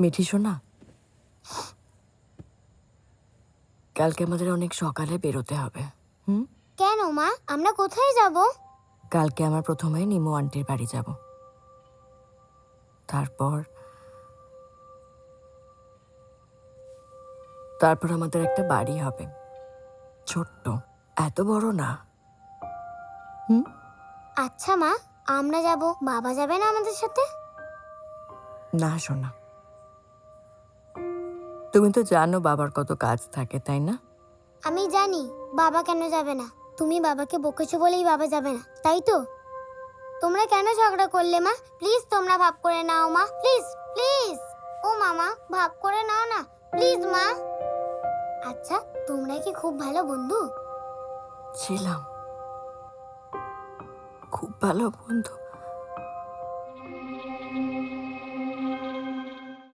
মিঠি শোনা, কালকে আমাদের অনেক সকালে বেরোতে হবে। কেন মা, আমরা কোথায় যাব? কালকে আমার প্রথমে নিমো আন্টির বাড়ি যাব, তারপর তারপর আমাদের একটা বাড়ি হবে, ছোট্ট, এত বড় না। আচ্ছা মা, আমরা যাব, বাবা যাবে না আমাদের সাথে? না শোনা, তুমি তো জানো বাবার কত কাজ থাকে, তাই না? আমি জানি, বাবা কেন যাবে না। তুমি বাবাকে বকেছো বলেই বাবা যাবে না, তাই তো? তোমরা কেন ঝগড়া করলে মা? প্লিজ তোমরা ভাব করে নাও মা, প্লিজ প্লিজ। ও মামা, ভাব করে নাও না প্লিজ মা। আচ্ছা, তোমরা কি খুব ভালো বন্ধু? ছিলাম, খুব ভালো বন্ধু।